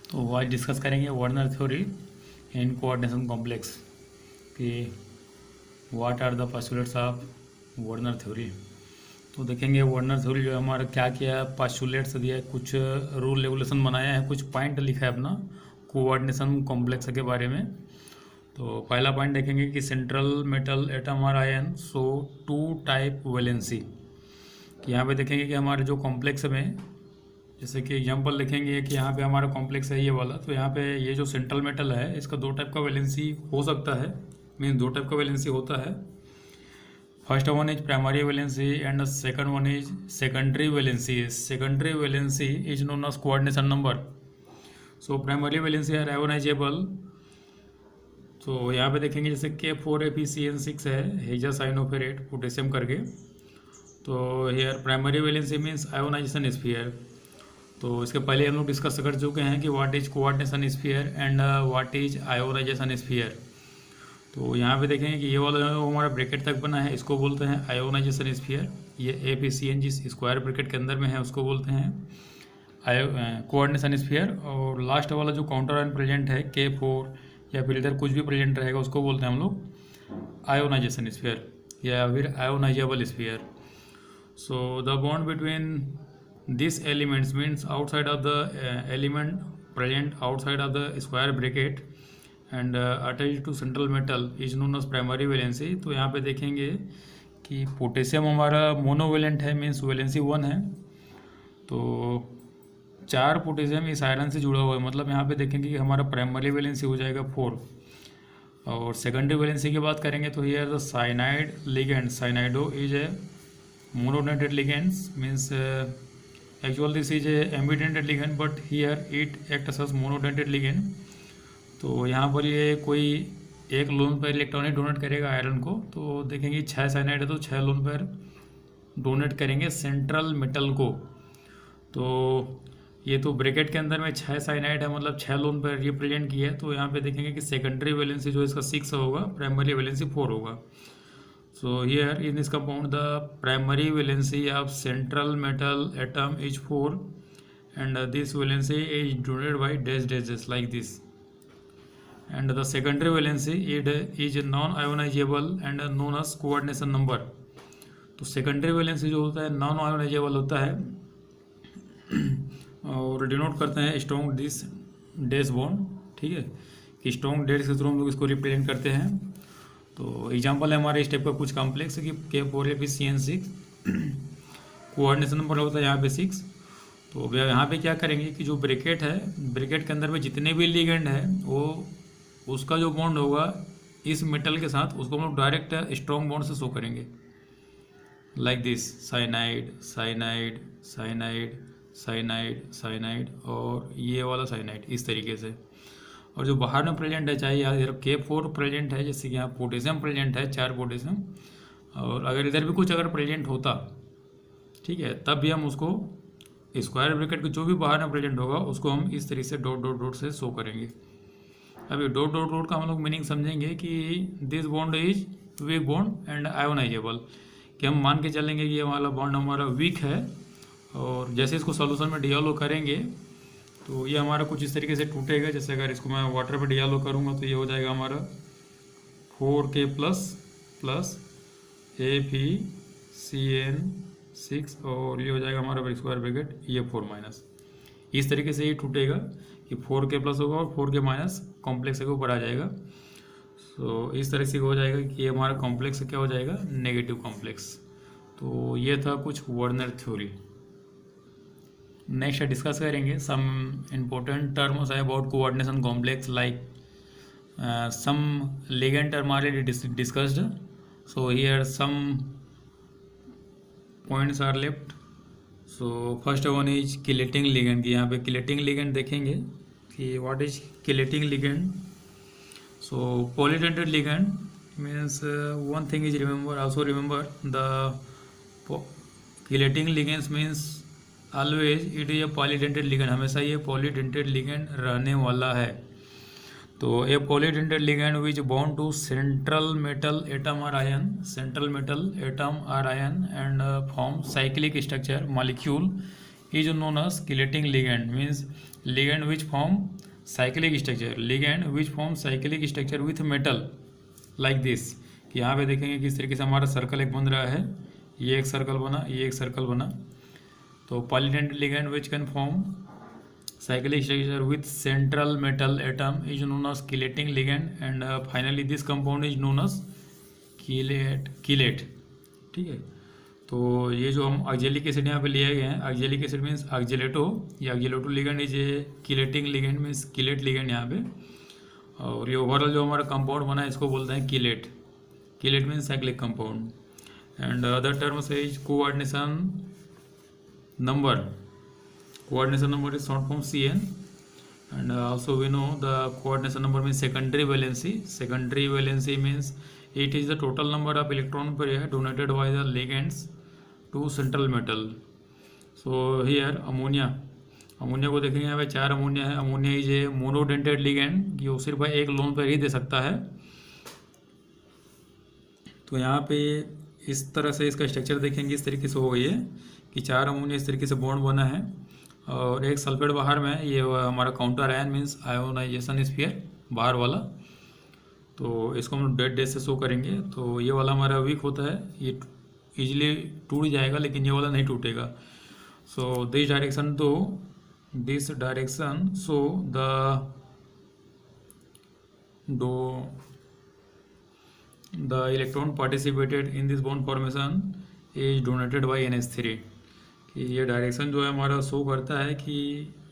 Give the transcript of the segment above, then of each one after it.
तो आज डिस्कस करेंगे Werner theory in coordination complex कि what are the postulates of Werner theory. तो देखेंगे वर्नर थ्योरी जो है हमारा क्या किया, पोस्टुलेट्स दिया है, कुछ रूल रेगुलेशन बनाया है, कुछ पॉइंट लिखा है अपना कोऑर्डिनेशन कॉम्प्लेक्स के बारे में। तो पहला पॉइंट देखेंगे कि सेंट्रल मेटल एटम और ion so two type valency. कि यहाँ पे देखेंगे कि हमारे जो कॉम्प्लेक्स में, जैसे कि एग्जांपल लिखेंगे कि यहाँ पे हमारा कॉम्प्लेक्स है ये वाला, तो यहाँ पे ये जो सेंट्रल मेटल है इसका दो टाइप का वैलेंसी हो सकता है, मीन दो टाइप का वैलेंसी होता है। First one is primary valency and second one is secondary valency. Secondary valency is known as coordination number. So primary valency are ionisable. तो यहाँ पे देखेंगे जैसे K4FeCN6 है, हेजा साइनोफेरेट पोटेशियम करके। तो here primary valency means ionisation sphere. तो इसके पहले हम लोग डिस्कस कर चुके हैं कि what is coordination sphere and what is ionisation sphere. तो यहाँ पे देखेंगे कि ये वाला जो हमारा ब्रैकेट तक बना है इसको बोलते हैं आयोनाइजेशन स्फीयर। ये FeCN जिस स्क्वायर ब्रैकेट के अंदर में है उसको बोलते हैं कोऑर्डिनेशन स्फीयर। और लास्ट वाला जो काउंटर आयन प्रेजेंट है K4 या फिर इधर कुछ भी प्रेजेंट रहेगा उसको बोलते हैं हम लोग आयोनाइजेशन स्फीयर या फिर ionisable sphere. So the bond between these elements means outside of the element present outside of the square bracket and attached to central metal is known as primary valency। तो यहाँ पे देखेंगे कि potassium हमारा monovalent है, means valency 1 है। तो 4 potassium इस आयरन से जुड़ा हुआ है, मतलब यहाँ पे देखेंगे कि हमारा प्राइमरी वैलेंसी हो जाएगा 4। और सेकेंडरी वैलेंसी की बात करेंगे तो here the cyanide ligand, cyanido is a monodentate ligands means actual this is a ambidentate ligand but here it acts as monodentate ligand। तो यहाँ पर ये कोई एक लोन पर इलेक्ट्रॉनिक डोनेट करेगा आयरन को। तो देखेंगे 6 साइनाइड है तो 6 लोन पर डोनेट करेंगे सेंट्रल मेटल को। तो ये तो ब्रैकेट के अंदर में 6 साइनाइड है, मतलब 6 लोन पर रिप्रेजेंट किया है। तो यहाँ पे देखेंगे कि सेकेंडरी वैलेंसी जो इसका 6 होगा, प्राइमरी वैलेंसी 4 होगा। So here in this compound the primary valency of central metal atom is 4 and this valency is denoted by dash dashes like this, and the secondary valency it is non-ionizable and known as coordination number। तो secondary valency जो होता है non-ionizable होता है और denote करते हैं strong this dash bond. ठीक है, कि स्ट्रॉन्ग डैश के थ्रू हम लोग इसको रिप्रेजेंट करते हैं। तो एग्जांपल है हमारे इस टाइप का कुछ कॉम्प्लेक्स है कि K4FeCN6 कोऑर्डिनेशन नंबर होता है यहाँ पे 6। तो यहाँ पे क्या करेंगे कि जो ब्रैकेट है, ब्रैकेट के अंदर में जितने भी लिगेंड है वो उसका जो बॉन्ड होगा इस मेटल के साथ उसको हम लोग डायरेक्ट स्ट्रॉन्ग बॉन्ड से शो करेंगे like this, cyanide cyanide cyanide cyanide cyanide और ये वाला साइनाइड, इस तरीके से। और जो बाहर में प्रेजेंट है, चाहे इधर K4 प्रेजेंट है, जैसे कि यहाँ पोटेशियम प्रेजेंट है 4 पोटेशियम, और अगर इधर भी कुछ अगर प्रेजेंट होता, ठीक है, तब भी हम उसको स्क्वायर ब्रैकेट के जो भी बाहर में प्रेजेंट होगा उसको हम इस तरीके से डॉट डॉट डॉट से शो करेंगे। अभी डॉट डॉट डॉट का हम लोग मीनिंग समझेंगे कि this bond is weak bond and ionisable, कि हम मान के चलेंगे कि ये वाला बॉन्ड हमारा वीक है और जैसे इसको सोल्यूशन में डिसॉल्व करेंगे तो ये हमारा कुछ इस तरीके से टूटेगा। जैसे अगर इसको मैं वाटर पे डिसॉल्व करूँगा तो ये हो जाएगा हमारा 4K प्लस FeCN6 और ये हो जाएगा हमारा स्क्वायर ब्रैकेट ये 4-। इस तरीके से ये टूटेगा कि 4K प्लस होगा और 4K माइनस कॉम्प्लेक्स के ऊपर आ जाएगा। तो इस तरह से हो जाएगा कि ये हमारा कॉम्प्लेक्स क्या हो जाएगा, नेगेटिव कॉम्प्लेक्स। तो ये था कुछ वर्नर थ्योरी। नेक्स्ट डिस्कस करेंगे सम इम्पोर्टेंट टर्म्स है about coordination complex like some ligand term already discussed. So here some points are left. So first one is chelating ligand. यहाँ पे किलेटिंग लिगेंड देखेंगे कि what is chelating ligand. So polydentate ligand means one thing is remember, also remember the chelating ligands means always it is a polydentate ligand, हमेशा ये polydentate ligand रहने वाला है। तो a polydentate ligand which bond to central metal atom और ion, central metal atom और ion and form cyclic structure molecule is known as chelating ligand. Means ligand which form cyclic structure, ligand which form cyclic structure with metal like this। कि यहाँ पे देखेंगे किस तरीके से हमारा सर्कल एक बन रहा है, ये एक सर्कल बना, ये एक सर्कल बना। तो Polident ligand which can form cyclic structure with central metal atom is known as chelating ligand and finally this compound is known as chelate। ठीक है, तो ये जो हम ऑक्जेलिक एसिड यहाँ पे लिए गए हैं, ऑक्जेलिक एसिड मीन्स ऑक्जेलेटो, ये oxalato ligand is a chelating ligand means chelate ligand यहाँ पे। और ये ओवरऑल जो हमारा कंपाउंड बना है इसको बोलते हैं chelate. Chelate means cyclic compound and other terms is coordination number। Coordination number is short form Cn and also we know the coordination number means secondary valency। Secondary valency means it is the total number of electron pair donated by the ligands to central metal। So here ammonia को देखेंगे यहाँ पे 4 ammonia है। Ammonia is a monodentate ligand, ये सिर्फ एक loan पर ही दे सकता है। तो यहाँ पे इस तरह से इसका स्ट्रक्चर देखेंगे, इस तरीके से हो गई है कि 4 अमोनिया इस तरीके से बॉन्ड बना है और एक सल्फेट बाहर में, ये हमारा counter ion means ionisation sphere बाहर वाला। तो इसको हम डेड डेज से शो करेंगे। तो ये वाला हमारा वीक होता है, ये इजीली टूट जाएगा लेकिन ये वाला नहीं टूटेगा। So this direction so the electron participated in this bond formation is donated bye NH3। कि ये डायरेक्शन जो है हमारा शो करता है कि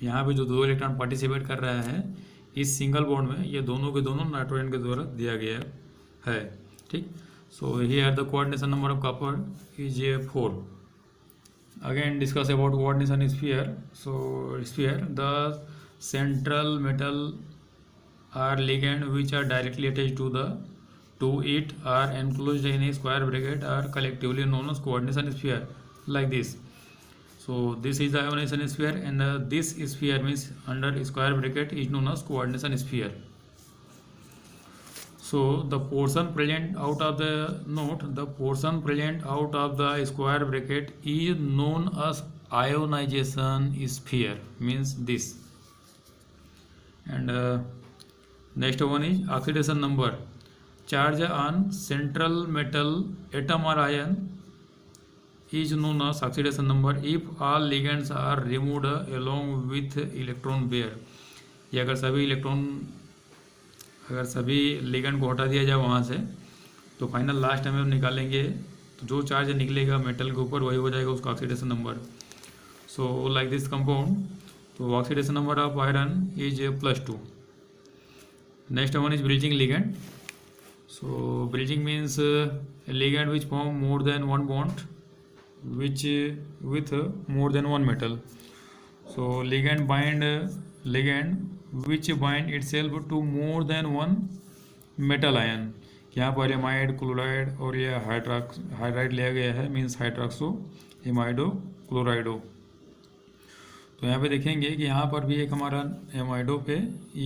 यहाँ पे जो 2 इलेक्ट्रॉन पार्टिसिपेट कर रहा है इस सिंगल बॉन्ड में, ये दोनों के दोनों नाइट्रोजन के द्वारा दिया गया है। ठीक, so here the coordination number of copper is 4। Again discuss about coordination sphere. So sphere the central metal are ligand which are directly attached to it are enclosed in a square bracket are collectively known as coordination sphere like this। So this is the ionization sphere and this sphere means under square bracket is known as coordination sphere। So the portion present out of the square bracket is known as ionization sphere means this। And next one is oxidation number। Charge on central metal atom or ion is known as oxidation number if all ligands are removed along with electron pair। ये अगर सभी ligand को हटा दिया जाए वहाँ से तो फाइनल लास्ट में हम निकालेंगे तो जो चार्ज निकलेगा मेटल के ऊपर वही हो जाएगा उसका oxidation number. So like this compound, तो oxidation number of iron is +2। Next one is bridging ligand. So bridging means a ligand which form more than one bond which with more than one metal। So ligand which bind itself to more than one metal ion। यहाँ पर amide, chloride और ये hydride लिया गया है means hydroxo एमाइडो क्लोराइडो। तो यहाँ पे देखेंगे कि यहाँ पर भी एक हमारा एमाइडो पे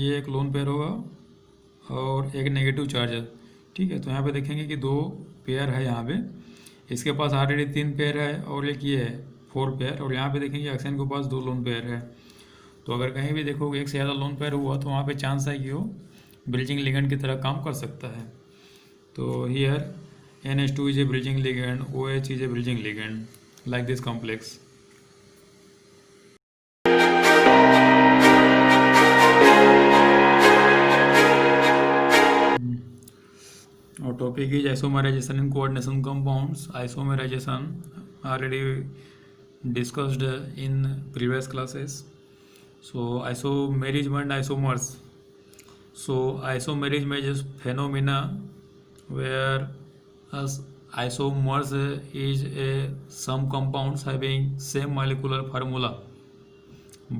ये एक लोन पेयर होगा और एक नेगेटिव चार्ज है। ठीक है, तो यहाँ पे देखेंगे कि 2 पेयर है यहाँ पे, इसके पास ऑलरेडी 3 पेयर है और एक ये है 4 पेयर और यहाँ पे देखेंगे ऑक्सीजन के पास 2 लोन पेयर है। तो अगर कहीं भी देखोगे एक से ज़्यादा लोन पेयर हुआ तो वहाँ पे चांस है कि वो ब्रिजिंग लिगेंड की तरह काम कर सकता है। तो here NH2 is a bridging ligand, OH is a bridging ligand like this complex. और topic is isomerization in coordination compounds. Isomerization already discussed in previous classes. So isomerism and isomers. So isomerism is phenomena where isomers is some compounds having same molecular formula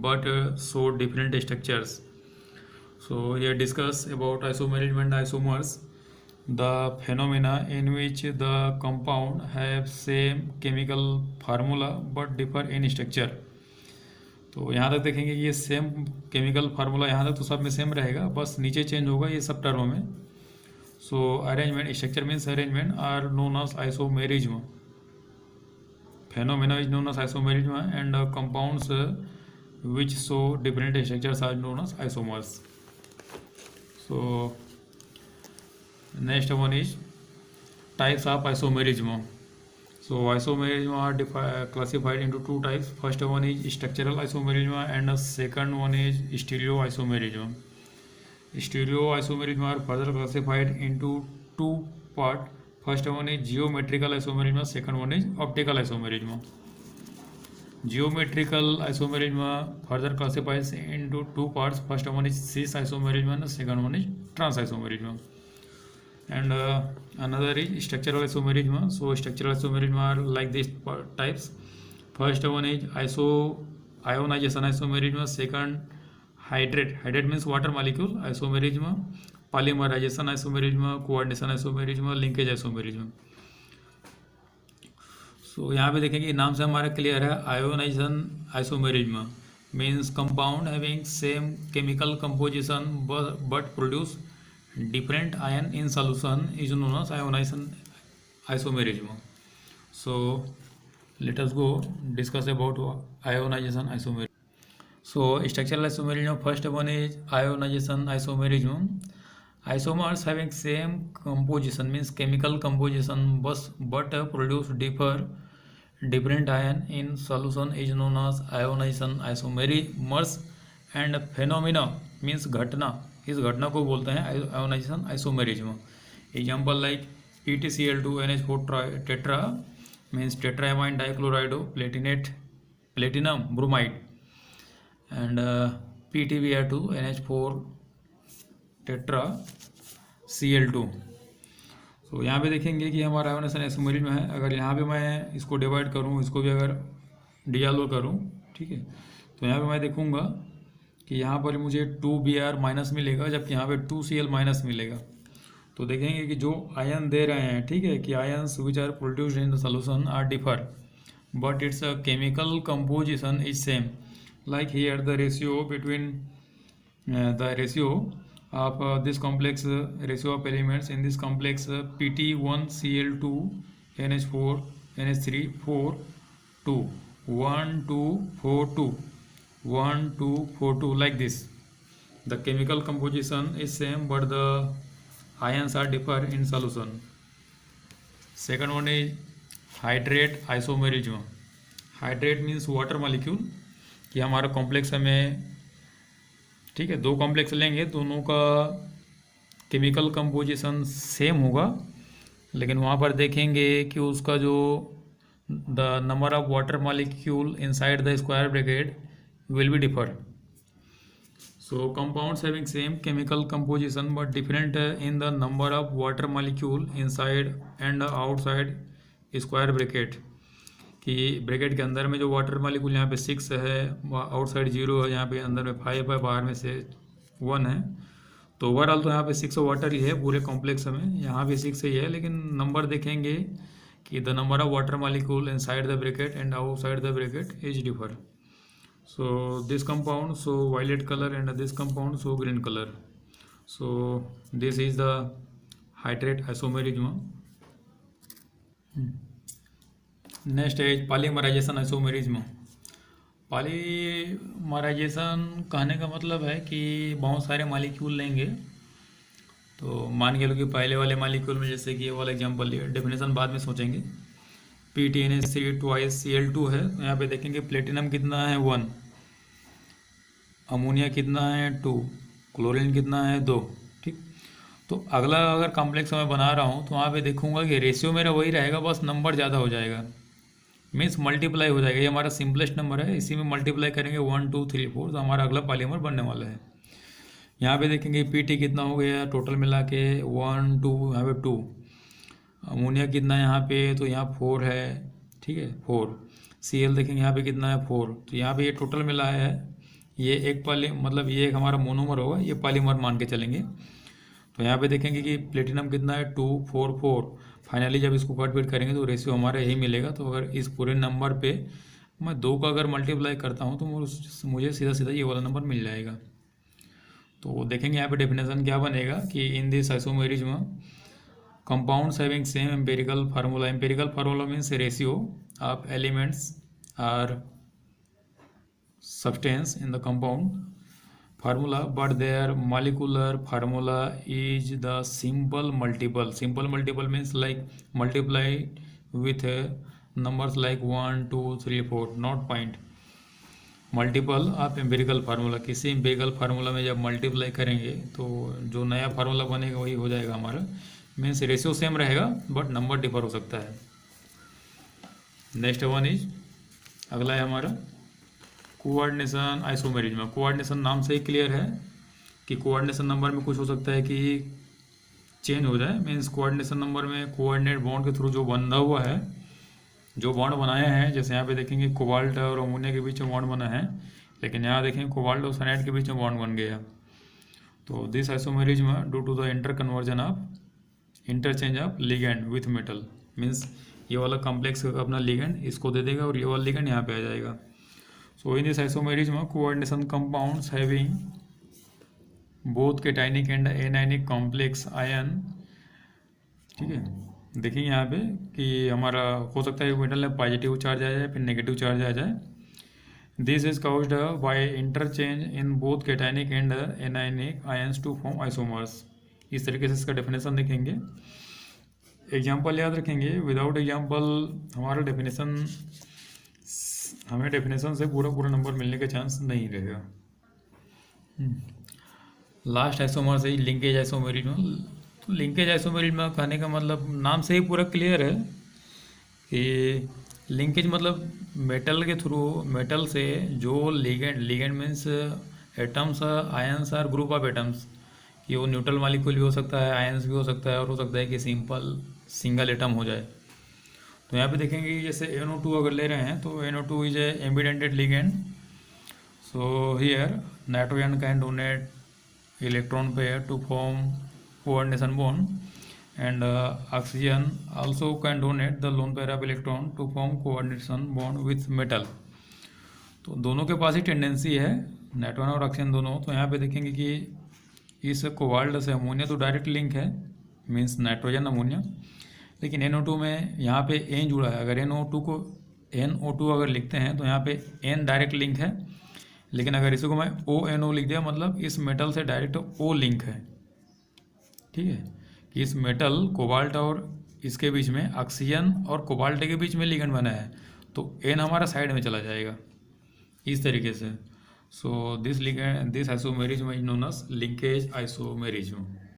but show different structures। So here discuss about isomerism and isomers, the phenomena in which the compound have same chemical formula but differ in structure। तो यहाँ तक देखेंगे कि ये same chemical formula यहाँ तक तो सब में सेम रहेगा, बस नीचे चेंज होगा ये सब टर्म में। So arrangement, structure means arrangement are known as isomerism. phenomena is known as isomerism and compounds which show different structures are known as isomers. So next one is types of isomerism. So isomerism are classified into two types. First one is structural isomerism and the second one is stereoisomerism. Stereoisomerism are further classified into two parts. First one is geometrical isomerism, second one is optical isomerism. Geometrical isomerism further classifies into two parts. First one is cis isomerism and the second one is trans isomerism. And another is structural isomerism. So structural isomerism are like these types. First one is ionization isomerism, second hydrate means water molecule isomerism, polymerization isomerism, coordination isomerism, linkage isomerism. So यहाँ पे देखेंगे नाम से हमारा clear है. Ionisation isomerism means compound having same chemical composition but produce different ion in solution is known as ionization isomerism. So let us go discuss about ionization isomerism. So structural isomerism, first one is ionization isomerism. Isomers having same composition means chemical composition but produce different ion in solution is known as ionization isomers. And phenomena means घटना, इस घटना को बोलते हैं ionization isomerism. Example like PtCl2 NH4 tetra means tetraammine dichlorido platinum bromide and PtBr2 NH4 tetra Cl2. तो यहाँ पे देखेंगे कि हमारा आयोनाइजेशन आइसोमेरिज्म है. अगर यहाँ पे मैं इसको डिवाइड करूँ, इसको भी अगर डिसॉल्व करूँ, ठीक है, तो यहाँ पे मैं देखूँगा कि यहाँ पर मुझे 2Br माइनस मिलेगा जबकि यहाँ पे 2Cl माइनस मिलेगा. तो देखेंगे कि जो आयन दे रहे हैं, ठीक है, कि ions which are produced in the solution are differ but its a chemical composition is same. Like here the ratio between the ratio of this complex ratio of elements in this complex Pt1Cl2 NH4 NH3 4 2 1 2 4 2 1 2 4 2 like this. The chemical composition is same but the ions are differ in solution. Second one is hydrate isomerism. Hydrate means water molecule. कि हमारा complex में, ठीक है, दो complex लेंगे, दोनों का chemical composition same होगा, लेकिन वहाँ पर देखेंगे कि उसका जो the number of water molecule inside the square bracket will be differ. So compounds having same chemical composition but different in the number of water molecule inside and outside square bracket. कि bracket के अंदर में जो water molecule यहाँ पे 6 है, outside 0 है, यहाँ पे अंदर में 5 है, बाहर में से 1 है. तो ओवरऑल तो यहाँ पे 6 वाटर ही है पूरे कॉम्प्लेक्स में, यहाँ पे 6 ही है, लेकिन नंबर देखेंगे कि the number of water molecule inside the bracket and outside the bracket is differ. So this compound show violet color and this compound show green color. So this is the hydrate isomerism. Next is polymerization isomerism. Polymerisation कहने का मतलब है कि बहुत सारे molecule लेंगे. तो मान के लो कि पहले वाले मॉलिक्यूल में, जैसे कि ये वाला एग्जांपल लिया, डेफिनेशन बाद में सोचेंगे. PtNH3 2 Cl2 है. यहाँ पे देखेंगे प्लेटिनम कितना है 1, अमोनिया कितना है 2, क्लोरीन कितना है 2. ठीक, तो अगला अगर कॉम्प्लेक्स मैं बना रहा हूँ तो वहाँ पे देखूंगा कि रेशियो मेरा वही रहेगा, बस नंबर ज़्यादा हो जाएगा, मीन्स मल्टीप्लाई हो जाएगा. ये हमारा सिंपलेस्ट नंबर है, इसी में मल्टीप्लाई करेंगे 1 2 3 4, तो हमारा अगला पॉलीमर बनने वाला है. यहाँ पे देखेंगे Pt कितना हो गया टोटल मिला के 1 2, यहाँ पे 2. अमोनिया कितना है यहाँ पे, तो यहाँ 4 है, ठीक है, 4. Cl देखेंगे यहाँ पे कितना है 4. तो यहाँ पे ये टोटल मिला है, ये एक मतलब ये एक हमारा मोनोमर होगा, ये पॉलीमर मान के चलेंगे. तो यहाँ पे देखेंगे कि प्लेटिनम कितना है 2 4 4. फाइनली जब इसको कट पीट करेंगे तो रेशियो हमारा यही मिलेगा. तो अगर इस पूरे नंबर पे मैं 2 का अगर मल्टीप्लाई करता हूँ तो मुझे सीधा सीधा ये वाला नंबर मिल जाएगा. तो देखेंगे यहाँ पे डेफिनेशन क्या बनेगा कि इन this isomerism compounds having same empirical formula. Empirical formula means ratio of elements are substance in the compound formula, but their molecular formula is the simple multiple. Simple multiple means like multiply with numbers like 1 2 3 4, not point. Multiple आप empirical formula, किसी empirical formula में जब multiply करेंगे तो जो नया formula बनेगा वही हो जाएगा हमारा। मीन्स रेशियो सेम रहेगा बट नंबर डिफर हो सकता है। नेक्स्ट वन इज, अगला है हमारा कोऑर्डिनेशन आइसोमेरिज्म। कोऑर्डिनेशन नाम से ही क्लियर है कि कोऑर्डिनेशन नंबर में कुछ हो सकता है कि चेंज हो जाए। मीन्स कोऑर्डिनेशन नंबर में कोऑर्डिनेट बॉन्ड के थ्रू जो बंधा हुआ है, जो बॉन्ड बनाए हैं, जैसे यहाँ पे देखेंगे कोबाल्ट और अमोनिया के बीच में बॉन्ड बना है, लेकिन यहाँ देखेंगे कोबाल्ट और साइनाइड के बीच में बॉन्ड बन गया। तो this isomerism due to the interconversion of interchange of ligand with metal. Means ये वाला कॉम्प्लेक्स अपना लिगेंड इसको दे देगा और ये वाला लिगेंड यहाँ पे आ जाएगा। So in this isomerism coordination compounds having both cationic and anionic complex ion. ठीक है, देखिए यहाँ पे कि हमारा हो सकता है मेटल में पॉजिटिव चार्ज आ जाए फिर नेगेटिव चार्ज आ जाए। This is caused by interchange in both cationic and anionic ions to form isomers. इस तरीके से इसका डेफिनेशन देखेंगे, एग्जांपल याद रखेंगे। विदाउट एग्जांपल हमारा डेफिनेशन, हमें डेफिनेशन से पूरा पूरा नंबर मिलने का चांस नहीं रहेगा। लास्ट आइसोमर्स है लिंकेज आइसोमेरिज्म। तो लिंकेज आइसोमेरिज्म कहने का मतलब नाम से ही पूरा क्लियर है कि लिंकेज मतलब मेटल के थ्रू, मेटल से जो ligand, ligand means atoms, ions और ग्रुप ऑफ एटम्स, कि वो न्यूट्रल मॉलिक्यूल भी हो सकता है, आयंस भी हो सकता है, और हो सकता है कि सिंपल सिंगल एटम हो जाए। तो यहाँ पे देखेंगे कि जैसे NO2 अगर ले रहे हैं तो NO2 is a ambidentate ligand. So here nitrogen can donate electron pair to form coordination bond, and oxygen also can donate the lone pair of electron to form coordination bond with metal। तो दोनों के पास ही tendency है, nitrogen और oxygen दोनों। तो यहाँ पे देखेंगे कि इस कोबाल्ट से अमोनिया तो डायरेक्ट लिंक है, मीन्स नाइट्रोजन अमोनिया, लेकिन NO2 में यहाँ पे N जुड़ा है। अगर NO2 को NO2 अगर लिखते हैं तो यहाँ पे N डायरेक्ट लिंक है, लेकिन अगर इसी को मैं ONO लिख दिया मतलब इस मेटल से डायरेक्ट O लिंक है। ठीक है, कि इस मेटल कोबाल्ट और इसके बीच में, ऑक्सीजन और कोबाल्ट के बीच में लिगेंड बना है, तो N हमारा साइड में चला जाएगा इस तरीके से। So this ligand, this isomerism is known as linkage isomerism.